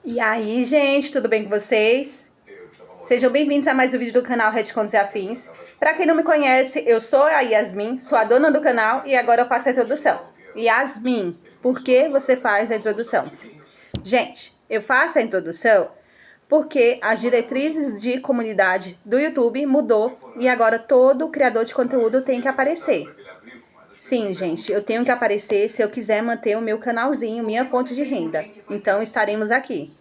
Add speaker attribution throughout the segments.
Speaker 1: E aí, gente, tudo bem com vocês? Sejam bem-vindos a mais um vídeo do canal Retcons e Afins. Para quem não me conhece, eu sou a Yasmin, sou a dona do canal e agora eu faço a introdução. Yasmin, por que você faz a introdução? Gente, eu faço a introdução porque as diretrizes de comunidade do YouTube mudou e agora todo criador de conteúdo tem que aparecer. Sim, gente, eu tenho que aparecer se eu quiser manter o meu canalzinho, minha fonte de renda. Então estaremos aqui.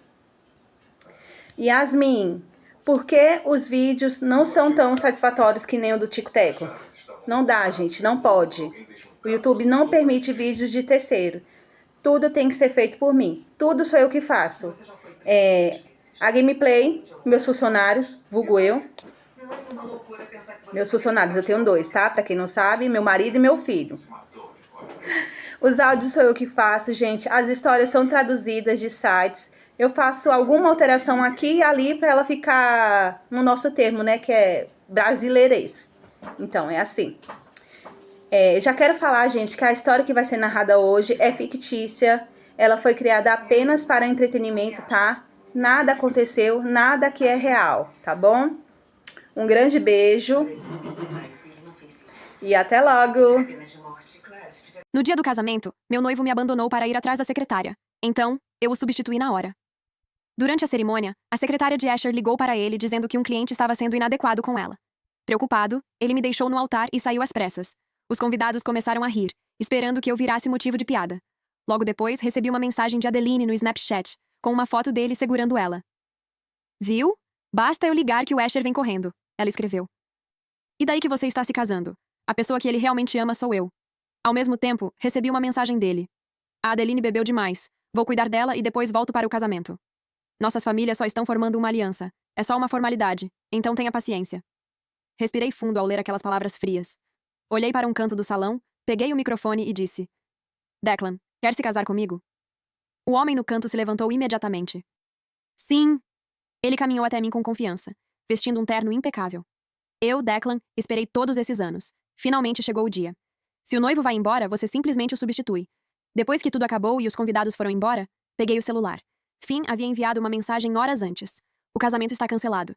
Speaker 1: Yasmin, por que os vídeos não são tão satisfatórios que nem o do Tico Teco? Não dá, gente, não pode. O YouTube não permite vídeos de terceiro. Tudo tem que ser feito por mim. Tudo sou eu que faço. A gameplay, meus funcionários, vulgo eu. Meus funcionários, eu tenho 2, tá? Pra quem não sabe, meu marido e meu filho. Os áudios sou eu que faço, gente. As histórias são traduzidas de sites. Eu faço alguma alteração aqui e ali para ela ficar no nosso termo, né? Que é brasileirês. Então, é assim. Já quero falar, gente, que a história que vai ser narrada hoje é fictícia. Ela foi criada apenas para entretenimento, tá? Nada aconteceu, nada que é real, tá bom? Um grande beijo e até logo!
Speaker 2: No dia do casamento, meu noivo me abandonou para ir atrás da secretária. Então, eu o substituí na hora. Durante a cerimônia, a secretária de Asher ligou para ele dizendo que um cliente estava sendo inadequado com ela. Preocupado, ele me deixou no altar e saiu às pressas. Os convidados começaram a rir, esperando que eu virasse motivo de piada. Logo depois, recebi uma mensagem de Adeline no Snapchat, com uma foto dele segurando ela. Viu? Basta eu ligar que o Asher vem correndo, ela escreveu. E daí que você está se casando? A pessoa que ele realmente ama sou eu. Ao mesmo tempo, recebi uma mensagem dele. A Adeline bebeu demais. Vou cuidar dela e depois volto para o casamento. Nossas famílias só estão formando uma aliança. É só uma formalidade, então tenha paciência. Respirei fundo ao ler aquelas palavras frias. Olhei para um canto do salão, peguei o microfone e disse: Declan, quer se casar comigo? O homem no canto se levantou imediatamente. Sim! Ele caminhou até mim com confiança, vestindo um terno impecável. Eu, Declan, esperei todos esses anos. Finalmente chegou o dia. Se o noivo vai embora, você simplesmente o substitui. Depois que tudo acabou e os convidados foram embora, peguei o celular. Finn havia enviado uma mensagem horas antes. O casamento está cancelado.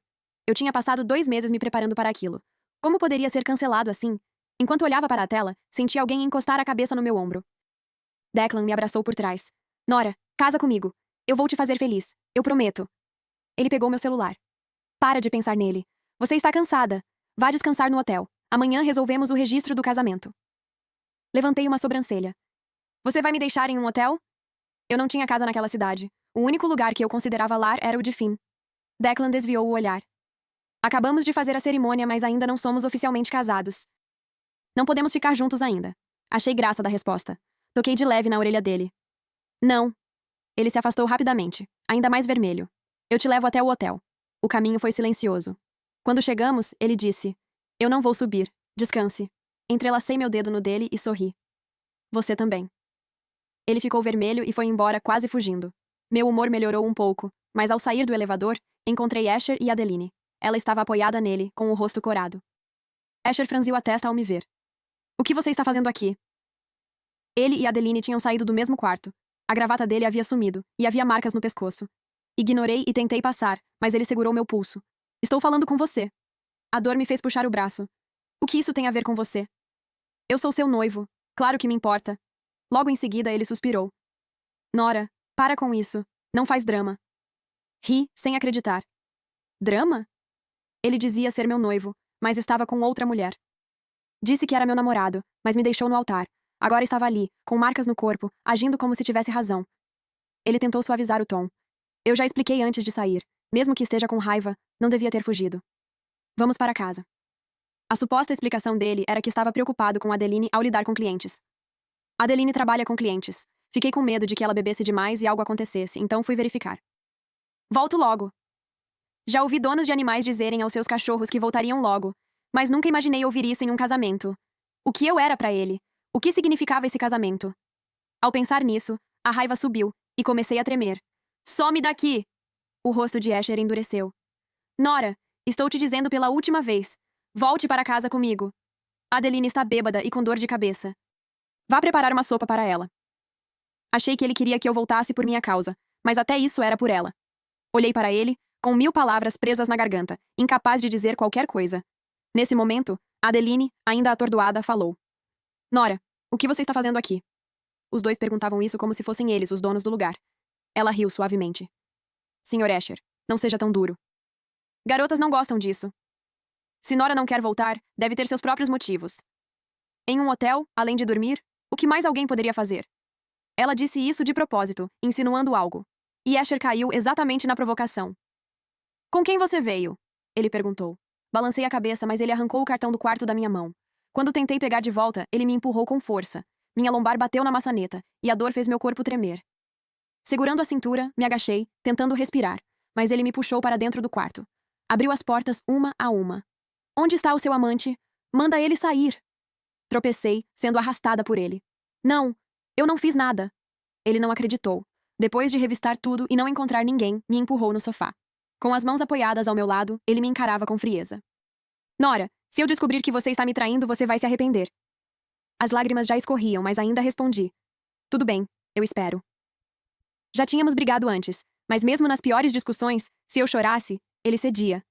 Speaker 2: Eu tinha passado 2 meses me preparando para aquilo. Como poderia ser cancelado assim? Enquanto olhava para a tela, senti alguém encostar a cabeça no meu ombro. Declan me abraçou por trás. Nora, casa comigo. Eu vou te fazer feliz. Eu prometo. Ele pegou meu celular. Para de pensar nele. Você está cansada. Vá descansar no hotel. Amanhã resolvemos o registro do casamento. Levantei uma sobrancelha. Você vai me deixar em um hotel? Eu não tinha casa naquela cidade. O único lugar que eu considerava lar era o de Finn. Declan desviou o olhar. Acabamos de fazer a cerimônia, mas ainda não somos oficialmente casados. Não podemos ficar juntos ainda. Achei graça da resposta. Toquei de leve na orelha dele. Não. Ele se afastou rapidamente, ainda mais vermelho. Eu te levo até o hotel. O caminho foi silencioso. Quando chegamos, ele disse: Eu não vou subir. Descanse. Entrelacei meu dedo no dele e sorri. Você também. Ele ficou vermelho e foi embora quase fugindo. Meu humor melhorou um pouco, mas ao sair do elevador, encontrei Asher e Adeline. Ela estava apoiada nele, com o rosto corado. Asher franziu a testa ao me ver. O que você está fazendo aqui? Ele e Adeline tinham saído do mesmo quarto. A gravata dele havia sumido, e havia marcas no pescoço. Ignorei e tentei passar, mas ele segurou meu pulso. Estou falando com você. A dor me fez puxar o braço. O que isso tem a ver com você? Eu sou seu noivo. Claro que me importa. Logo em seguida, ele suspirou. Nora, para com isso. Não faz drama. Ri, sem acreditar. Drama? Ele dizia ser meu noivo, mas estava com outra mulher. Disse que era meu namorado, mas me deixou no altar. Agora estava ali, com marcas no corpo, agindo como se tivesse razão. Ele tentou suavizar o tom. Eu já expliquei antes de sair. Mesmo que esteja com raiva, não devia ter fugido. Vamos para casa. A suposta explicação dele era que estava preocupado com Adeline ao lidar com clientes. Adeline trabalha com clientes. Fiquei com medo de que ela bebesse demais e algo acontecesse, então fui verificar. Volto logo. Já ouvi donos de animais dizerem aos seus cachorros que voltariam logo, mas nunca imaginei ouvir isso em um casamento. O que eu era para ele? O que significava esse casamento? Ao pensar nisso, a raiva subiu e comecei a tremer. Some daqui! O rosto de Asher endureceu. Nora, estou te dizendo pela última vez. Volte para casa comigo. Adeline está bêbada e com dor de cabeça. Vá preparar uma sopa para ela. Achei que ele queria que eu voltasse por minha causa, mas até isso era por ela. Olhei para ele, com 1000 palavras presas na garganta, incapaz de dizer qualquer coisa. Nesse momento, Adeline, ainda atordoada, falou. Nora, o que você está fazendo aqui? Os dois perguntavam isso como se fossem eles os donos do lugar. Ela riu suavemente. Sr. Escher, não seja tão duro. Garotas não gostam disso. Se Nora não quer voltar, deve ter seus próprios motivos. Em um hotel, além de dormir, o que mais alguém poderia fazer? Ela disse isso de propósito, insinuando algo. E Escher caiu exatamente na provocação. Com quem você veio? Ele perguntou. Balancei a cabeça, mas ele arrancou o cartão do quarto da minha mão. Quando tentei pegar de volta, ele me empurrou com força. Minha lombar bateu na maçaneta, e a dor fez meu corpo tremer. Segurando a cintura, me agachei, tentando respirar, mas ele me puxou para dentro do quarto. Abriu as portas uma a uma. Onde está o seu amante? Manda ele sair. Tropecei, sendo arrastada por ele. Não, eu não fiz nada. Ele não acreditou. Depois de revistar tudo e não encontrar ninguém, me empurrou no sofá. Com as mãos apoiadas ao meu lado, ele me encarava com frieza. Nora, se eu descobrir que você está me traindo, você vai se arrepender. As lágrimas já escorriam, mas ainda respondi. Tudo bem, eu espero. Já tínhamos brigado antes, mas mesmo nas piores discussões, se eu chorasse, ele cedia.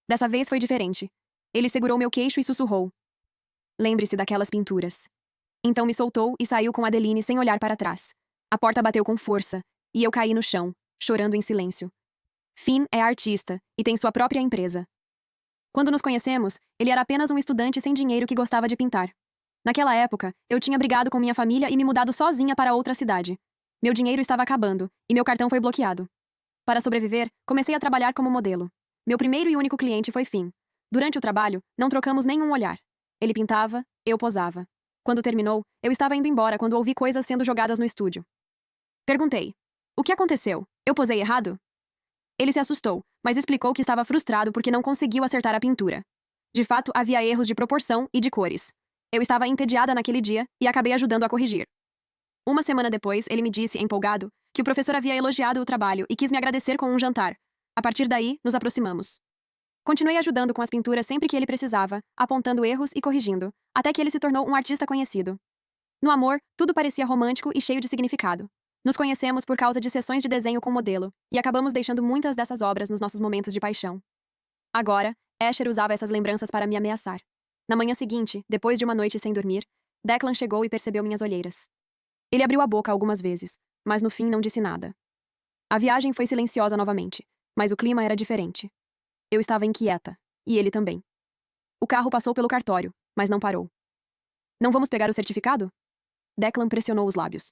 Speaker 2: Dessa vez foi diferente. Ele segurou meu queixo e sussurrou. Lembre-se daquelas pinturas. Então me soltou e saiu com Adeline sem olhar para trás. A porta bateu com força, e eu caí no chão, chorando em silêncio. Finn é artista e tem sua própria empresa. Quando nos conhecemos, ele era apenas um estudante sem dinheiro que gostava de pintar. Naquela época, eu tinha brigado com minha família e me mudado sozinha para outra cidade. Meu dinheiro estava acabando, e meu cartão foi bloqueado. Para sobreviver, comecei a trabalhar como modelo. Meu primeiro e único cliente foi Finn. Durante o trabalho, não trocamos nenhum olhar. Ele pintava, eu posava. Quando terminou, eu estava indo embora quando ouvi coisas sendo jogadas no estúdio. Perguntei. O que aconteceu? Eu posei errado? Ele se assustou, mas explicou que estava frustrado porque não conseguiu acertar a pintura. De fato, havia erros de proporção e de cores. Eu estava entediada naquele dia e acabei ajudando a corrigir. Uma semana depois, ele me disse, empolgado, que o professor havia elogiado o trabalho e quis me agradecer com um jantar. A partir daí, nos aproximamos. Continuei ajudando com as pinturas sempre que ele precisava, apontando erros e corrigindo, até que ele se tornou um artista conhecido. No amor, tudo parecia romântico e cheio de significado. Nos conhecemos por causa de sessões de desenho com modelo, e acabamos deixando muitas dessas obras nos nossos momentos de paixão. Agora, Escher usava essas lembranças para me ameaçar. Na manhã seguinte, depois de uma noite sem dormir, Declan chegou e percebeu minhas olheiras. Ele abriu a boca algumas vezes, mas no fim não disse nada. A viagem foi silenciosa novamente, mas o clima era diferente. Eu estava inquieta, e ele também. O carro passou pelo cartório, mas não parou. Não vamos pegar o certificado? Declan pressionou os lábios.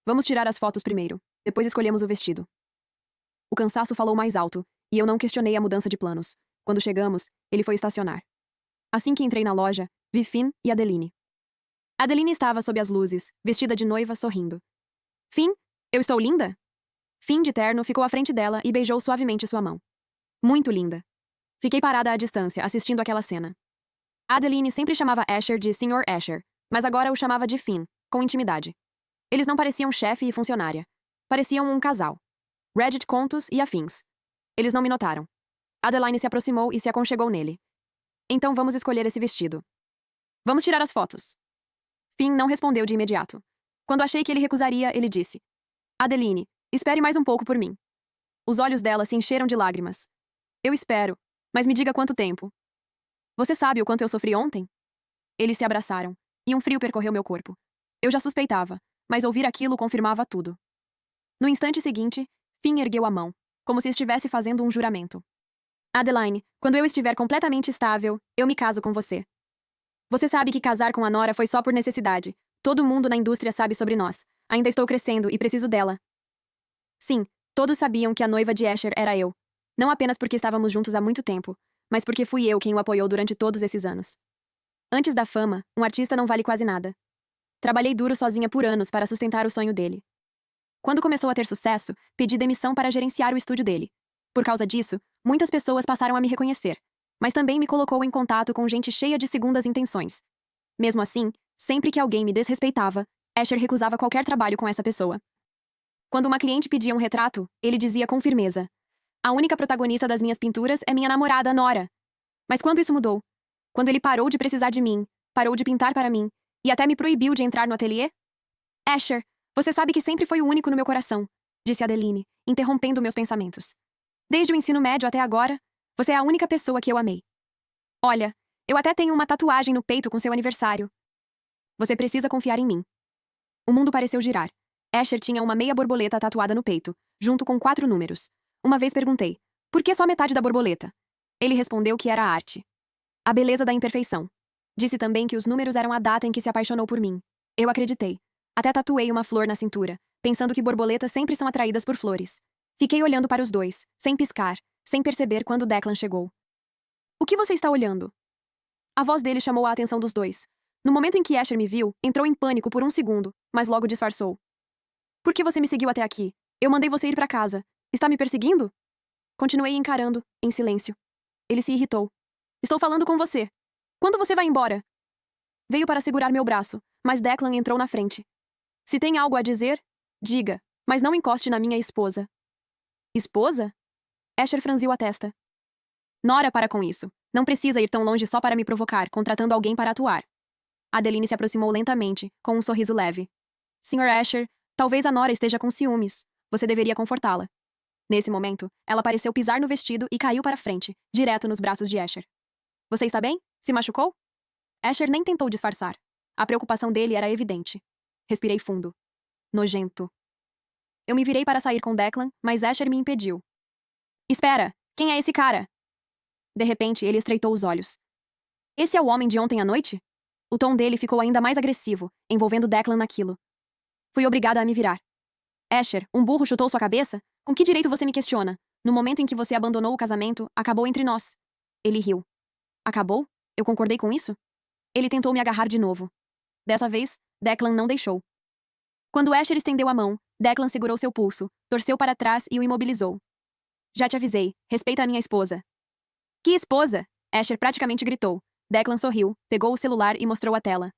Speaker 2: Vamos tirar as fotos primeiro, depois escolhemos o vestido. O cansaço falou mais alto, e eu não questionei a mudança de planos. Quando chegamos, ele foi estacionar. Assim que entrei na loja, vi Finn e Adeline. Adeline estava sob as luzes, vestida de noiva, sorrindo. Finn, eu estou linda? Finn, de terno, ficou à frente dela e beijou suavemente sua mão. Muito linda. Fiquei parada à distância, assistindo aquela cena. Adeline sempre chamava Escher de Sr. Escher, mas agora o chamava de Finn, com intimidade. Eles não pareciam chefe e funcionária. Pareciam um casal. Reddit, contos e afins. Eles não me notaram. Adeline se aproximou e se aconchegou nele. Então vamos escolher esse vestido. Vamos tirar as fotos. Finn não respondeu de imediato. Quando achei que ele recusaria, ele disse. Adeline, espere mais um pouco por mim. Os olhos dela se encheram de lágrimas. Eu espero, mas me diga quanto tempo. Você sabe o quanto eu sofri ontem? Eles se abraçaram, e um frio percorreu meu corpo. Eu já suspeitava, mas ouvir aquilo confirmava tudo. No instante seguinte, Finn ergueu a mão, como se estivesse fazendo um juramento. Adeline, quando eu estiver completamente estável, eu me caso com você. Você sabe que casar com a Nora foi só por necessidade. Todo mundo na indústria sabe sobre nós. Ainda estou crescendo e preciso dela. Sim, todos sabiam que a noiva de Escher era eu. Não apenas porque estávamos juntos há muito tempo, mas porque fui eu quem o apoiou durante todos esses anos. Antes da fama, um artista não vale quase nada. Trabalhei duro sozinha por anos para sustentar o sonho dele. Quando começou a ter sucesso, pedi demissão para gerenciar o estúdio dele. Por causa disso, muitas pessoas passaram a me reconhecer, mas também me colocou em contato com gente cheia de segundas intenções. Mesmo assim, sempre que alguém me desrespeitava, Escher recusava qualquer trabalho com essa pessoa. Quando uma cliente pedia um retrato, ele dizia com firmeza: a única protagonista das minhas pinturas é minha namorada, Nora. Mas quando isso mudou? Quando ele parou de precisar de mim, parou de pintar para mim, e até me proibiu de entrar no ateliê? Escher, você sabe que sempre foi o único no meu coração. disse Adeline, interrompendo meus pensamentos. Desde o ensino médio até agora, você é a única pessoa que eu amei. Olha, eu até tenho uma tatuagem no peito com seu aniversário. Você precisa confiar em mim. O mundo pareceu girar. Asher tinha uma meia borboleta tatuada no peito, junto com 4 números. Uma vez perguntei, por que só metade da borboleta? Ele respondeu que era a arte. A beleza da imperfeição. Disse também que os números eram a data em que se apaixonou por mim. Eu acreditei. Até tatuei uma flor na cintura, pensando que borboletas sempre são atraídas por flores. Fiquei olhando para os dois, sem piscar, sem perceber quando Declan chegou. O que você está olhando? A voz dele chamou a atenção dos dois. No momento em que Asher me viu, entrou em pânico por um segundo, mas logo disfarçou. Por que você me seguiu até aqui? Eu mandei você ir para casa. Está me perseguindo? Continuei encarando, em silêncio. Ele se irritou. Estou falando com você. Quando você vai embora? Veio para segurar meu braço, mas Declan entrou na frente. Se tem algo a dizer, diga, mas não encoste na minha esposa. Esposa? Asher franziu a testa. Nora, para com isso. Não precisa ir tão longe só para me provocar, contratando alguém para atuar. Adeline se aproximou lentamente, com um sorriso leve. Sr. Asher, talvez a Nora esteja com ciúmes. Você deveria confortá-la. Nesse momento, ela pareceu pisar no vestido e caiu para frente, direto nos braços de Asher. Você está bem? Se machucou? Asher nem tentou disfarçar. A preocupação dele era evidente. Respirei fundo. Nojento. Eu me virei para sair com Declan, mas Asher me impediu. Espera! Quem é esse cara? De repente, ele estreitou os olhos. Esse é o homem de ontem à noite? O tom dele ficou ainda mais agressivo, envolvendo Declan naquilo. Fui obrigada a me virar. Asher, um burro chutou sua cabeça? Com que direito você me questiona? No momento em que você abandonou o casamento, acabou entre nós. Ele riu. Acabou? Eu concordei com isso? Ele tentou me agarrar de novo. Dessa vez, Declan não deixou. Quando Asher estendeu a mão, Declan segurou seu pulso, torceu para trás e o imobilizou. Já te avisei, respeita a minha esposa. Que esposa? Asher praticamente gritou. Declan sorriu, pegou o celular e mostrou a tela.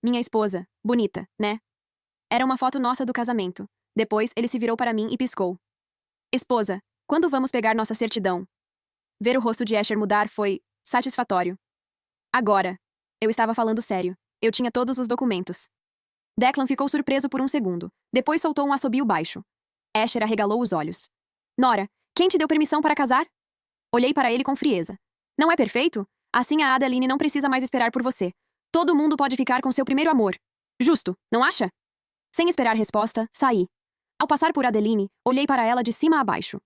Speaker 2: Minha esposa. Bonita, né? Era uma foto nossa do casamento. Depois, ele se virou para mim e piscou. Esposa, quando vamos pegar nossa certidão? Ver o rosto de Asher mudar foi satisfatório. Agora. Eu estava falando sério. Eu tinha todos os documentos. Declan ficou surpreso por um segundo. Depois soltou um assobio baixo. Asher arregalou os olhos. Nora, quem te deu permissão para casar? Olhei para ele com frieza. Não é perfeito? Assim a Adeline não precisa mais esperar por você. Todo mundo pode ficar com seu primeiro amor. Justo, não acha? Sem esperar resposta, saí. Ao passar por Adeline, olhei para ela de cima a baixo.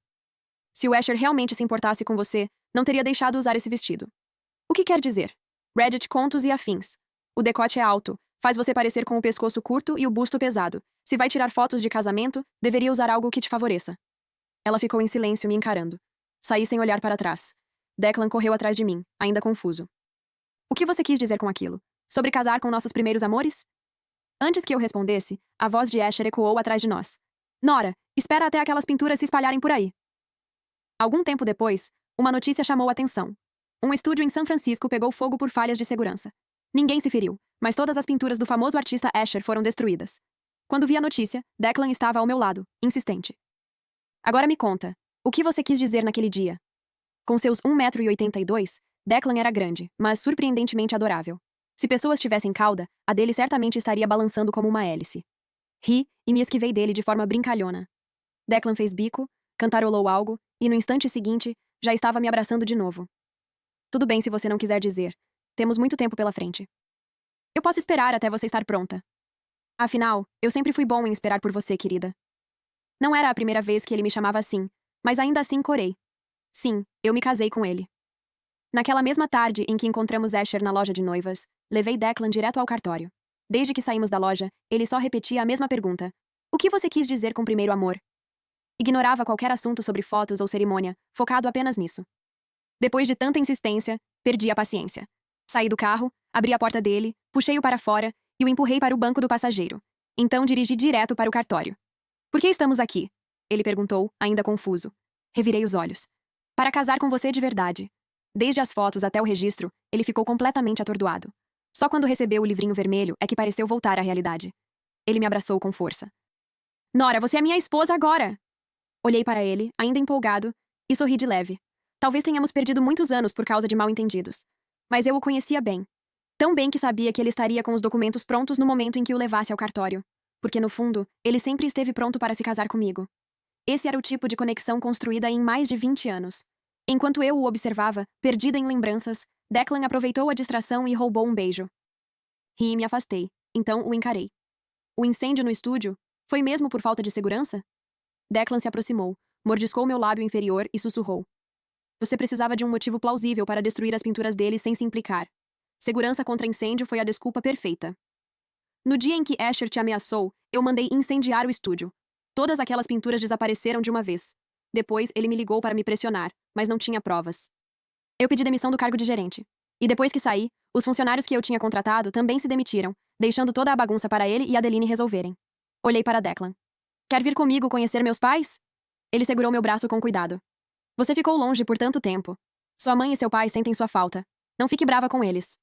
Speaker 2: Se o Asher realmente se importasse com você, não teria deixado usar esse vestido. O que quer dizer? Reddit contos e afins. O decote é alto, faz você parecer com o pescoço curto e o busto pesado. Se vai tirar fotos de casamento, deveria usar algo que te favoreça. Ela ficou em silêncio me encarando. Saí sem olhar para trás. Declan correu atrás de mim, ainda confuso. O que você quis dizer com aquilo? Sobre casar com nossos primeiros amores? Antes que eu respondesse, a voz de Asher ecoou atrás de nós. Nora, espera até aquelas pinturas se espalharem por aí. Algum tempo depois, uma notícia chamou a atenção. Um estúdio em São Francisco pegou fogo por falhas de segurança. Ninguém se feriu, mas todas as pinturas do famoso artista Asher foram destruídas. Quando vi a notícia, Declan estava ao meu lado, insistente. Agora me conta, o que você quis dizer naquele dia? Com seus 1,82 m, Declan era grande, mas surpreendentemente adorável. Se pessoas tivessem cauda, a dele certamente estaria balançando como uma hélice. Ri e me esquivei dele de forma brincalhona. Declan fez bico, cantarolou algo, e no instante seguinte, já estava me abraçando de novo. Tudo bem se você não quiser dizer. Temos muito tempo pela frente. Eu posso esperar até você estar pronta. Afinal, eu sempre fui bom em esperar por você, querida. Não era a primeira vez que ele me chamava assim, mas ainda assim corei. Sim, eu me casei com ele. Naquela mesma tarde em que encontramos Asher na loja de noivas, levei Declan direto ao cartório. Desde que saímos da loja, ele só repetia a mesma pergunta. O que você quis dizer com primeiro amor? Ignorava qualquer assunto sobre fotos ou cerimônia, focado apenas nisso. Depois de tanta insistência, perdi a paciência. Saí do carro, abri a porta dele, puxei-o para fora e o empurrei para o banco do passageiro. Então dirigi direto para o cartório. Por que estamos aqui? Ele perguntou, ainda confuso. Revirei os olhos. Para casar com você de verdade. Desde as fotos até o registro, ele ficou completamente atordoado. Só quando recebeu o livrinho vermelho é que pareceu voltar à realidade. Ele me abraçou com força. Nora, você é minha esposa agora! Olhei para ele, ainda empolgado, e sorri de leve. Talvez tenhamos perdido muitos anos por causa de mal-entendidos. Mas eu o conhecia bem. Tão bem que sabia que ele estaria com os documentos prontos no momento em que o levasse ao cartório. Porque, no fundo, ele sempre esteve pronto para se casar comigo. Esse era o tipo de conexão construída em mais de 20 anos. Enquanto eu o observava, perdida em lembranças, Declan aproveitou a distração e roubou um beijo. Ri e me afastei, então o encarei. O incêndio no estúdio? Foi mesmo por falta de segurança? Declan se aproximou, mordiscou meu lábio inferior e sussurrou. Você precisava de um motivo plausível para destruir as pinturas dele sem se implicar. Segurança contra incêndio foi a desculpa perfeita. No dia em que Asher te ameaçou, eu mandei incendiar o estúdio. Todas aquelas pinturas desapareceram de uma vez. Depois, ele me ligou para me pressionar, mas não tinha provas. Eu pedi demissão do cargo de gerente. E depois que saí, os funcionários que eu tinha contratado também se demitiram, deixando toda a bagunça para ele e Adeline resolverem. Olhei para Declan. Quer vir comigo conhecer meus pais? Ele segurou meu braço com cuidado. Você ficou longe por tanto tempo. Sua mãe e seu pai sentem sua falta. Não fique brava com eles.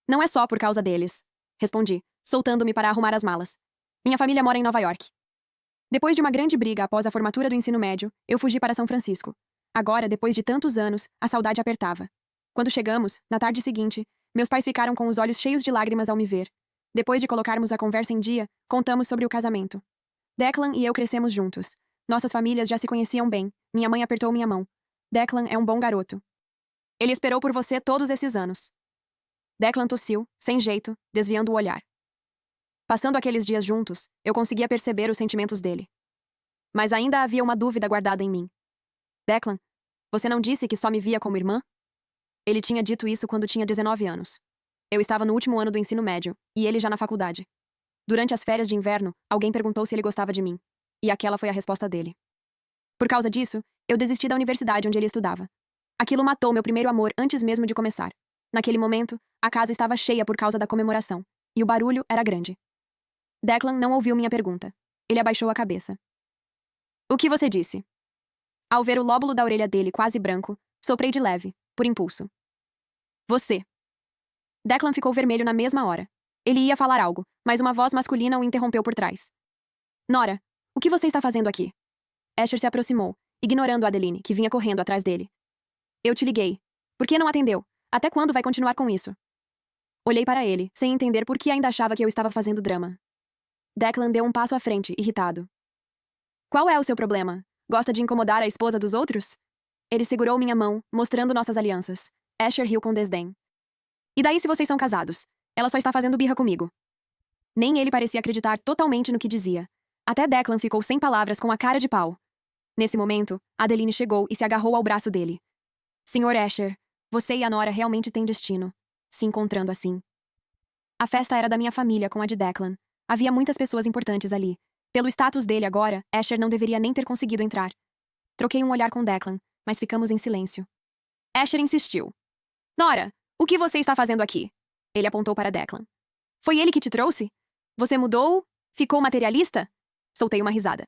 Speaker 2: Não é só por causa deles, respondi, soltando-me para arrumar as malas. Minha família mora em Nova York. Depois de uma grande briga após a formatura do ensino médio, eu fugi para São Francisco. Agora, depois de tantos anos, a saudade apertava. Quando chegamos, na tarde seguinte, meus pais ficaram com os olhos cheios de lágrimas ao me ver. Depois de colocarmos a conversa em dia, contamos sobre o casamento. Declan e eu crescemos juntos. Nossas famílias já se conheciam bem. Minha mãe apertou minha mão. Declan é um bom garoto. Ele esperou por você todos esses anos. Declan tossiu, sem jeito, desviando o olhar. Passando aqueles dias juntos, eu conseguia perceber os sentimentos dele. Mas ainda havia uma dúvida guardada em mim. Declan, você não disse que só me via como irmã? Ele tinha dito isso quando tinha 19 anos. Eu estava no último ano do ensino médio, e ele já na faculdade. Durante as férias de inverno, alguém perguntou se ele gostava de mim. E aquela foi a resposta dele. Por causa disso, eu desisti da universidade onde ele estudava. Aquilo matou meu primeiro amor antes mesmo de começar. Naquele momento, a casa estava cheia por causa da comemoração, e o barulho era grande. Declan não ouviu minha pergunta. Ele abaixou a cabeça. O que você disse? Ao ver o lóbulo da orelha dele quase branco, soprei de leve, por impulso. Você. Declan ficou vermelho na mesma hora. Ele ia falar algo, mas uma voz masculina o interrompeu por trás. Nora, o que você está fazendo aqui? Asher se aproximou, ignorando Adeline, que vinha correndo atrás dele. Eu te liguei. Por que não atendeu? Até quando vai continuar com isso? Olhei para ele, sem entender por que ainda achava que eu estava fazendo drama. Declan deu um passo à frente, irritado. Qual é o seu problema? Gosta de incomodar a esposa dos outros? Ele segurou minha mão, mostrando nossas alianças. Asher riu com desdém. E daí se vocês são casados? Ela só está fazendo birra comigo. Nem ele parecia acreditar totalmente no que dizia. Até Declan ficou sem palavras com a cara de pau. Nesse momento, Adeline chegou e se agarrou ao braço dele. Senhor Asher, você e a Nora realmente têm destino, se encontrando assim. A festa era da minha família com a de Declan. Havia muitas pessoas importantes ali. Pelo status dele agora, Asher não deveria nem ter conseguido entrar. Troquei um olhar com Declan, mas ficamos em silêncio. Asher insistiu. Nora, o que você está fazendo aqui? Ele apontou para Declan. Foi ele que te trouxe? Você mudou? Ficou materialista? Soltei uma risada.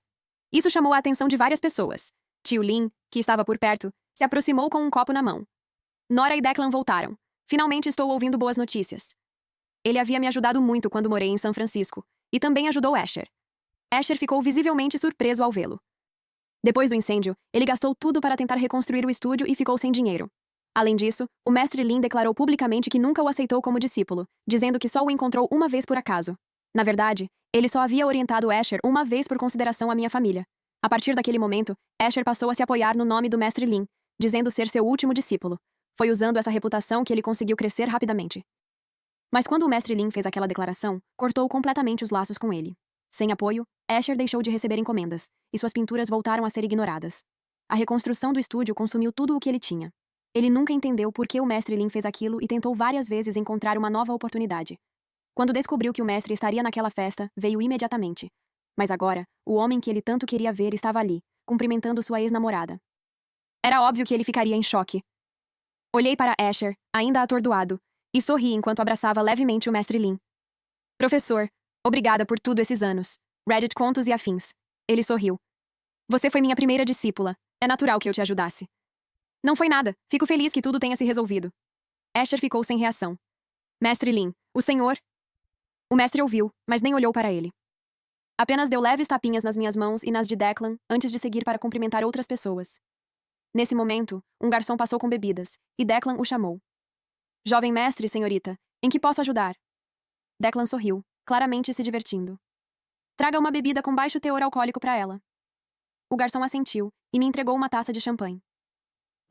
Speaker 2: Isso chamou a atenção de várias pessoas. Tio Lin, que estava por perto, se aproximou com um copo na mão. Nora e Declan voltaram. Finalmente estou ouvindo boas notícias. Ele havia me ajudado muito quando morei em São Francisco, e também ajudou Asher. Asher ficou visivelmente surpreso ao vê-lo. Depois do incêndio, ele gastou tudo para tentar reconstruir o estúdio e ficou sem dinheiro. Além disso, o mestre Lin declarou publicamente que nunca o aceitou como discípulo, dizendo que só o encontrou uma vez por acaso. Na verdade, ele só havia orientado Asher uma vez por consideração à minha família. A partir daquele momento, Asher passou a se apoiar no nome do mestre Lin, dizendo ser seu último discípulo. Foi usando essa reputação que ele conseguiu crescer rapidamente. Mas quando o mestre Lin fez aquela declaração, cortou completamente os laços com ele. Sem apoio, Asher deixou de receber encomendas, e suas pinturas voltaram a ser ignoradas. A reconstrução do estúdio consumiu tudo o que ele tinha. Ele nunca entendeu por que o mestre Lin fez aquilo e tentou várias vezes encontrar uma nova oportunidade. Quando descobriu que o mestre estaria naquela festa, veio imediatamente. Mas agora, o homem que ele tanto queria ver estava ali, cumprimentando sua ex-namorada. Era óbvio que ele ficaria em choque. Olhei para Asher, ainda atordoado, e sorri enquanto abraçava levemente o mestre Lin. Professor, obrigada por tudo esses anos. Reddit Contos e Afins. Ele sorriu. Você foi minha primeira discípula. É natural que eu te ajudasse. Não foi nada. Fico feliz que tudo tenha se resolvido. Asher ficou sem reação. Mestre Lin, o senhor... O mestre ouviu, mas nem olhou para ele. Apenas deu leves tapinhas nas minhas mãos e nas de Declan, antes de seguir para cumprimentar outras pessoas. Nesse momento, um garçom passou com bebidas, e Declan o chamou. Jovem mestre, senhorita, em que posso ajudar? Declan sorriu, claramente se divertindo. Traga uma bebida com baixo teor alcoólico para ela. O garçom assentiu e me entregou uma taça de champanhe.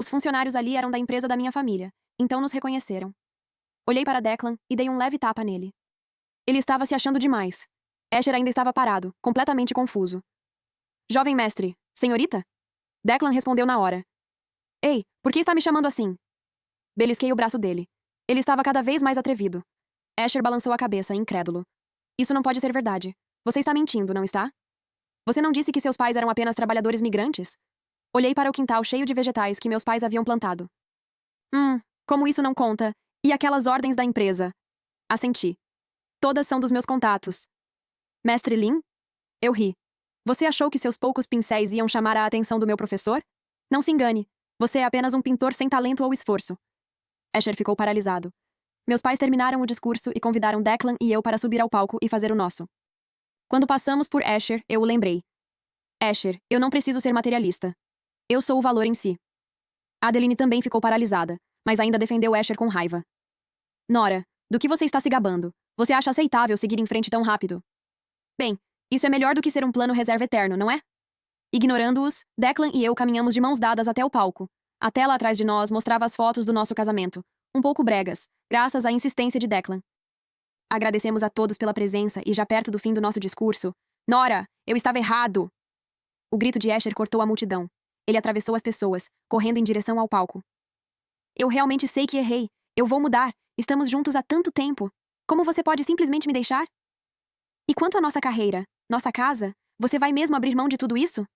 Speaker 2: Os funcionários ali eram da empresa da minha família, então nos reconheceram. Olhei para Declan e dei um leve tapa nele. Ele estava se achando demais. Asher ainda estava parado, completamente confuso. Jovem mestre, senhorita? Declan respondeu na hora. Ei, por que está me chamando assim? Belisquei o braço dele. Ele estava cada vez mais atrevido. Asher balançou a cabeça, incrédulo. Isso não pode ser verdade. Você está mentindo, não está? Você não disse que seus pais eram apenas trabalhadores migrantes? Olhei para o quintal cheio de vegetais que meus pais haviam plantado. Como isso não conta? E aquelas ordens da empresa? Assenti. Todas são dos meus contatos. Mestre Lin? Eu ri. Você achou que seus poucos pincéis iam chamar a atenção do meu professor? Não se engane. Você é apenas um pintor sem talento ou esforço. Asher ficou paralisado. Meus pais terminaram o discurso e convidaram Declan e eu para subir ao palco e fazer o nosso. Quando passamos por Asher, eu o lembrei. Asher, eu não preciso ser materialista. Eu sou o valor em si. Adeline também ficou paralisada, mas ainda defendeu Asher com raiva. Nora, do que você está se gabando? Você acha aceitável seguir em frente tão rápido? Bem, isso é melhor do que ser um plano reserva eterno, não é? Ignorando-os, Declan e eu caminhamos de mãos dadas até o palco. A tela atrás de nós mostrava as fotos do nosso casamento, um pouco bregas, graças à insistência de Declan. Agradecemos a todos pela presença e já perto do fim do nosso discurso. Nora, eu estava errado! O grito de Asher cortou a multidão. Ele atravessou as pessoas, correndo em direção ao palco. Eu realmente sei que errei. Eu vou mudar. Estamos juntos há tanto tempo. Como você pode simplesmente me deixar? E quanto à nossa carreira, nossa casa, você vai mesmo abrir mão de tudo isso?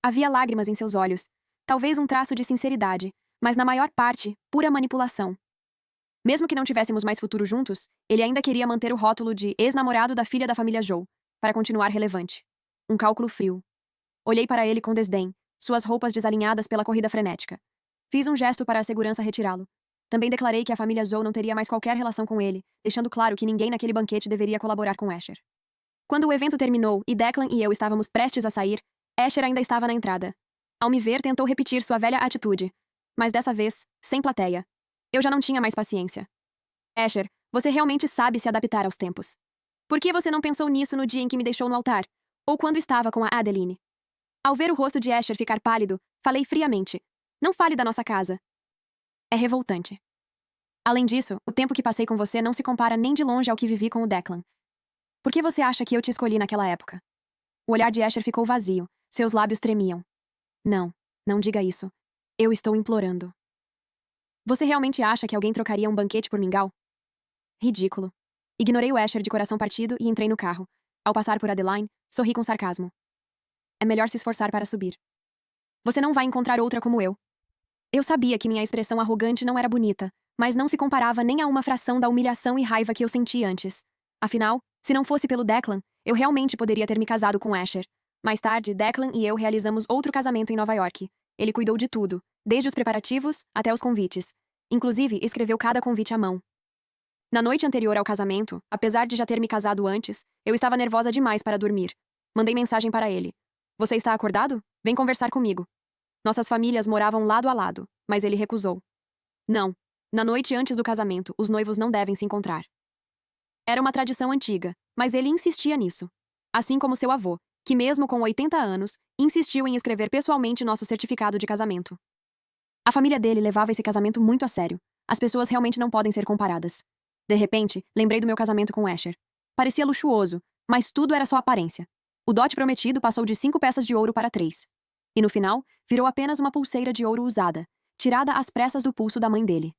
Speaker 2: Havia lágrimas em seus olhos. Talvez um traço de sinceridade, mas na maior parte, pura manipulação. Mesmo que não tivéssemos mais futuro juntos, ele ainda queria manter o rótulo de ex-namorado da filha da família Joe, para continuar relevante. Um cálculo frio. Olhei para ele com desdém, suas roupas desalinhadas pela corrida frenética. Fiz um gesto para a segurança retirá-lo. Também declarei que a família Joe não teria mais qualquer relação com ele, deixando claro que ninguém naquele banquete deveria colaborar com Asher. Quando o evento terminou e Declan e eu estávamos prestes a sair, Asher ainda estava na entrada. Ao me ver, tentou repetir sua velha atitude, mas dessa vez, sem plateia. Eu já não tinha mais paciência. Asher, você realmente sabe se adaptar aos tempos. Por que você não pensou nisso no dia em que me deixou no altar? Ou quando estava com a Adeline? Ao ver o rosto de Asher ficar pálido, falei friamente. Não fale da nossa casa. É revoltante. Além disso, o tempo que passei com você não se compara nem de longe ao que vivi com o Declan. Por que você acha que eu te escolhi naquela época? O olhar de Asher ficou vazio, seus lábios tremiam. Não, não diga isso. Eu estou implorando. Você realmente acha que alguém trocaria um banquete por mingau? Ridículo. Ignorei o Asher de coração partido e entrei no carro. Ao passar por Adeline, sorri com sarcasmo. É melhor se esforçar para subir. Você não vai encontrar outra como eu. Eu sabia que minha expressão arrogante não era bonita, mas não se comparava nem a uma fração da humilhação e raiva que eu senti antes. Afinal, se não fosse pelo Declan, eu realmente poderia ter me casado com Asher. Mais tarde, Declan e eu realizamos outro casamento em Nova York. Ele cuidou de tudo, desde os preparativos até os convites. Inclusive, escreveu cada convite à mão. Na noite anterior ao casamento, apesar de já ter me casado antes, eu estava nervosa demais para dormir. Mandei mensagem para ele. Você está acordado? Vem conversar comigo. Nossas famílias moravam lado a lado, mas ele recusou. Não. Na noite antes do casamento, os noivos não devem se encontrar. Era uma tradição antiga, mas ele insistia nisso. Assim como seu avô, que mesmo com 80 anos, insistiu em escrever pessoalmente nosso certificado de casamento. A família dele levava esse casamento muito a sério. As pessoas realmente não podem ser comparadas. De repente, lembrei do meu casamento com Asher. Parecia luxuoso, mas tudo era só aparência. O dote prometido passou de 5 peças de ouro para 3. E no final, virou apenas uma pulseira de ouro usada, tirada às pressas do pulso da mãe dele.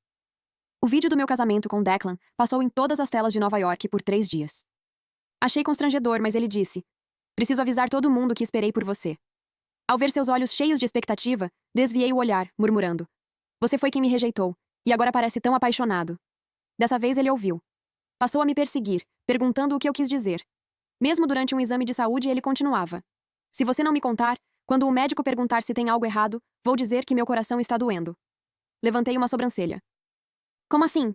Speaker 2: O vídeo do meu casamento com Declan passou em todas as telas de Nova York por 3 dias. Achei constrangedor, mas ele disse: preciso avisar todo mundo que esperei por você. Ao ver seus olhos cheios de expectativa, desviei o olhar, murmurando: você foi quem me rejeitou, e agora parece tão apaixonado. Dessa vez ele ouviu. Passou a me perseguir, perguntando o que eu quis dizer. Mesmo durante um exame de saúde, ele continuava: se você não me contar, quando o médico perguntar se tem algo errado, vou dizer que meu coração está doendo. Levantei uma sobrancelha. Como assim?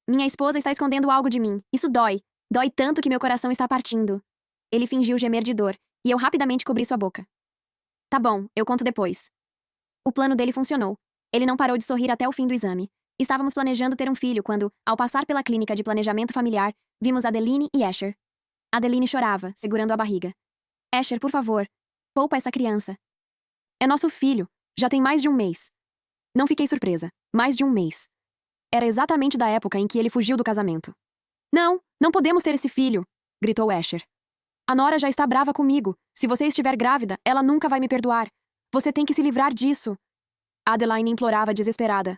Speaker 2: Minha esposa está escondendo algo de mim. Isso dói. Dói tanto que meu coração está partindo. Ele fingiu gemer de dor, e eu rapidamente cobri sua boca. Tá bom, eu conto depois. O plano dele funcionou. Ele não parou de sorrir até o fim do exame. Estávamos planejando ter um filho quando, ao passar pela clínica de planejamento familiar, vimos Adeline e Asher. Adeline chorava, segurando a barriga. Asher, por favor, poupa essa criança. É nosso filho. Já tem mais de um mês. Não fiquei surpresa. Mais de um mês. Era exatamente da época em que ele fugiu do casamento. Não, não podemos ter esse filho, gritou Asher. A Nora já está brava comigo. Se você estiver grávida, ela nunca vai me perdoar. Você tem que se livrar disso. Adeline implorava desesperada.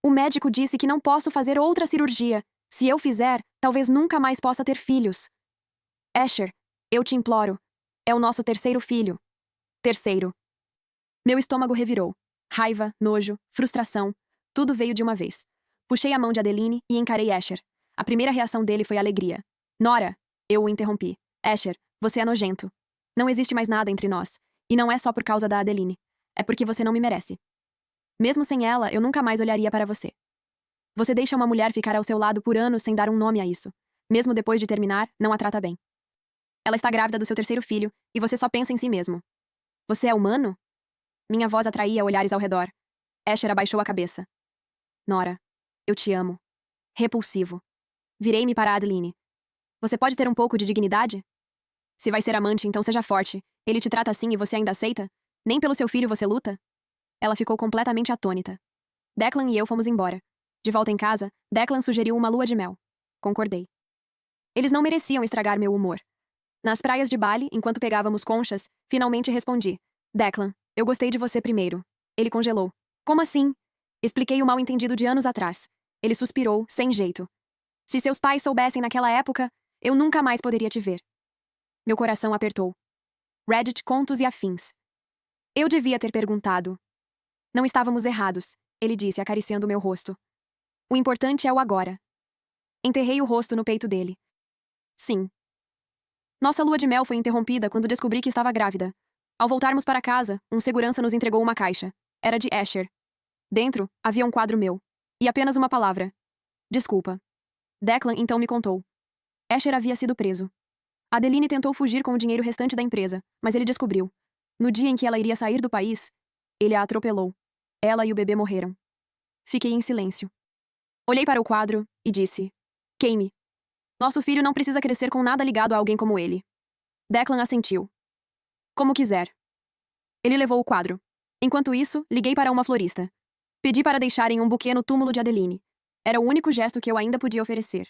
Speaker 2: O médico disse que não posso fazer outra cirurgia. Se eu fizer, talvez nunca mais possa ter filhos. Asher, eu te imploro. É o nosso terceiro filho. Terceiro. Meu estômago revirou. Raiva, nojo, frustração, tudo veio de uma vez. Puxei a mão de Adeline e encarei Asher. A primeira reação dele foi alegria. Nora, eu o interrompi. Asher, você é nojento. Não existe mais nada entre nós. E não é só por causa da Adeline. É porque você não me merece. Mesmo sem ela, eu nunca mais olharia para você. Você deixa uma mulher ficar ao seu lado por anos sem dar um nome a isso. Mesmo depois de terminar, não a trata bem. Ela está grávida do seu terceiro filho, e você só pensa em si mesmo. Você é humano? Minha voz atraía olhares ao redor. Asher abaixou a cabeça. Nora, eu te amo. Repulsivo. Virei-me para Adeline. Você pode ter um pouco de dignidade? Se vai ser amante, então seja forte. Ele te trata assim e você ainda aceita? Nem pelo seu filho você luta? Ela ficou completamente atônita. Declan e eu fomos embora. De volta em casa, Declan sugeriu uma lua de mel. Concordei. Eles não mereciam estragar meu humor. Nas praias de Bali, enquanto pegávamos conchas, finalmente respondi. Declan, eu gostei de você primeiro. Ele congelou. Como assim? Expliquei o mal-entendido de anos atrás. Ele suspirou, sem jeito. Se seus pais soubessem naquela época, eu nunca mais poderia te ver. Meu coração apertou. Reddit, contos e afins. Eu devia ter perguntado. Não estávamos errados, ele disse, acariciando meu rosto. O importante é o agora. Enterrei o rosto no peito dele. Sim. Nossa lua de mel foi interrompida quando descobri que estava grávida. Ao voltarmos para casa, um segurança nos entregou uma caixa. Era de Asher. Dentro, havia um quadro meu. E apenas uma palavra. Desculpa. Declan então me contou. Asher havia sido preso. Adeline tentou fugir com o dinheiro restante da empresa, mas ele descobriu. No dia em que ela iria sair do país, ele a atropelou. Ela e o bebê morreram. Fiquei em silêncio. Olhei para o quadro e disse. Queime. Nosso filho não precisa crescer com nada ligado a alguém como ele. Declan assentiu. Como quiser. Ele levou o quadro. Enquanto isso, liguei para uma florista. Pedi para deixarem um buquê no túmulo de Adeline. Era o único gesto que eu ainda podia oferecer.